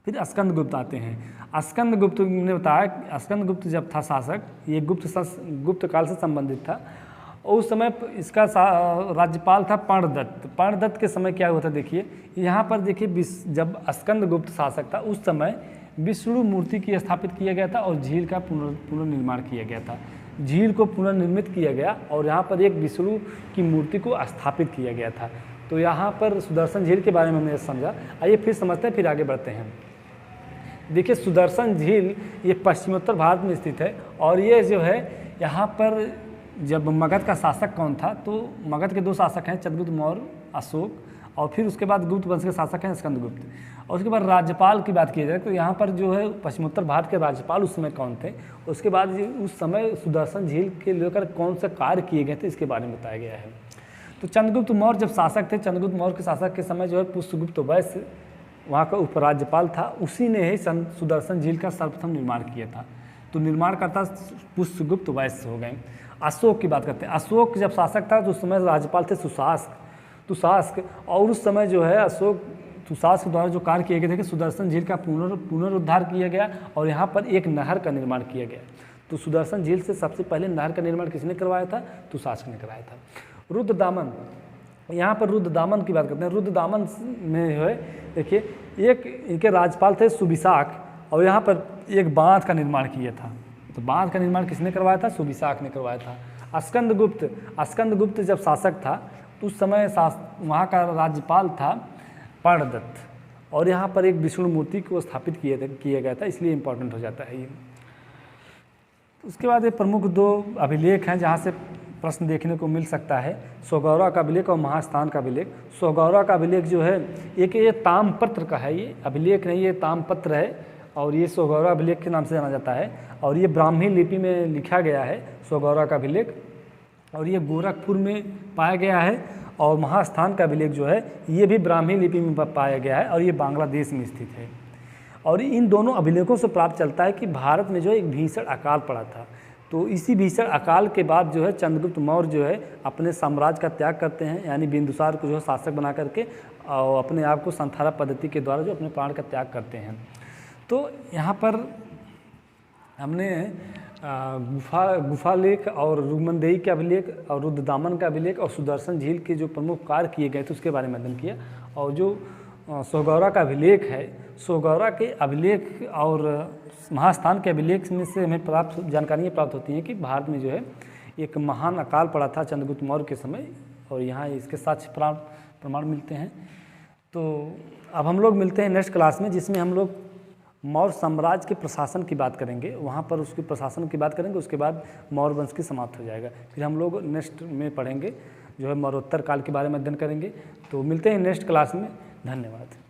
फिर स्कंदगुप्त आते हैं। स्कंदगुप्त ने बताया, स्कंदगुप्त जब था शासक, ये गुप्त काल से संबंधित था, और उस समय इसका राज्यपाल था पर्णदत्त। पर्णदत्त के समय क्या हुआ था, देखिए यहाँ पर देखिए जब स्कंदगुप्त शासक था उस समय विष्णु मूर्ति की स्थापित किया गया था, और झील का पुनर्निर्माण किया गया था। झील को पुनर्निर्मित किया गया और यहाँ पर एक विष्णु की मूर्ति को स्थापित किया गया था। तो यहाँ पर सुदर्शन झील के बारे में हमने समझा। आइए फिर समझते हैं, फिर आगे बढ़ते हैं। देखिए सुदर्शन झील ये पश्चिमोत्तर भारत में स्थित है, और ये जो है यहाँ पर जब मगध का शासक कौन था, तो मगध के दो शासक हैं चंद्रगुप्त मौर्य, अशोक, और फिर उसके बाद गुप्त वंश के शासक हैं स्कंदगुप्त। और उसके बाद राज्यपाल की बात की जाए तो यहाँ पर जो है पश्चिमोत्तर भारत के राज्यपाल उस समय कौन थे, उसके बाद उस समय सुदर्शन झील के लेकर कौन से कार्य किए गए थे इसके बारे में बताया गया है। तो चंद्रगुप्त मौर्य जब शासक थे, चंद्रगुप्त मौर्य के शासक के समय जो है पुष्यगुप्त वैश्य वहाँ का उपराज्यपाल था, उसी ने ही सुदर्शन झील का सर्वप्रथम निर्माण किया था। तो निर्माणकर्ता पुष्यगुप्त वैश्य हो गए। अशोक की बात करते हैं। अशोक जब शासक था तो उस समय राज्यपाल थे तुषास्क, और उस समय जो है तुषास्क द्वारा जो कार्य किए गए थे कि सुदर्शन झील का पुनरुद्धार किया गया और यहाँ पर एक नहर का निर्माण किया गया। तो सुदर्शन झील से सबसे पहले नहर का निर्माण किसने करवाया था? तुषास्क ने करवाया था। रुद्रदामन, यहाँ पर रुद्रदामन की बात करते हैं। रुद्रदामन में जो है देखिए, एक इनके राज्यपाल थे सुबिसाक, और यहाँ पर एक बांध का निर्माण किया था। तो बांध का निर्माण किसने करवाया था? सुबिसाक ने करवाया था। स्कंदगुप्त जब शासक था उस समय वहाँ का राज्यपाल था पर्णदत्त, और यहाँ पर एक विष्णु मूर्ति को स्थापित किया गया था, इसलिए इम्पोर्टेंट हो जाता है ये। उसके बाद ये प्रमुख 2 अभिलेख हैं जहाँ से प्रश्न देखने को मिल सकता है, सोगौरा का अभिलेख और महास्थान का अभिलेख। सोगौरा का अभिलेख जो है एक ये ताम्रपत्र का है, ये अभिलेख नहीं, ये ताम्रपत्र है, और ये सोगौरा अभिलेख के नाम से जाना जाता है, और ये ब्राह्मी लिपि में लिखा गया है सोगौरा का अभिलेख, और ये गोरखपुर में पाया गया है। और महास्थान का अभिलेख जो है ये भी ब्राह्मी लिपि में पाया गया है, और ये बांग्लादेश में स्थित है। और इन दोनों अभिलेखों से प्राप्त चलता है कि भारत में जो है एक भीषण अकाल पड़ा था। तो इसी भीषण अकाल के बाद जो है चंद्रगुप्त मौर्य जो है अपने साम्राज्य का त्याग करते हैं, यानी बिंदुसार को जो है शासक बना करके, और अपने आप को संथारा पद्धति के द्वारा जो अपने प्राण का त्याग करते हैं। तो यहाँ पर हमने गुफालेख और रुगमनदेही के अभिलेख और रुद्रदामन का अभिलेख और सुदर्शन झील के जो प्रमुख कार्य किए गए थे उसके बारे में अध्ययन किया। और जो सोगौरा का अभिलेख है, सोगौरा के अभिलेख और महास्थान के अभिलेख में से हमें जानकारियाँ प्राप्त होती हैं कि भारत में जो है एक महान अकाल पड़ा था चंद्रगुप्त मौर्य के समय, और यहाँ इसके साक्ष्य प्रमाण मिलते हैं। तो अब हम लोग मिलते हैं नेक्स्ट क्लास में, जिसमें हम लोग मौर्य साम्राज्य के प्रशासन की बात करेंगे, वहाँ पर उसके प्रशासन की बात करेंगे। उसके बाद मौर्य वंश की समाप्त हो जाएगा। फिर हम लोग नेक्स्ट में पढ़ेंगे जो है मौर्योत्तर काल के बारे में अध्ययन करेंगे। तो मिलते हैं नेक्स्ट क्लास में। धन्यवाद।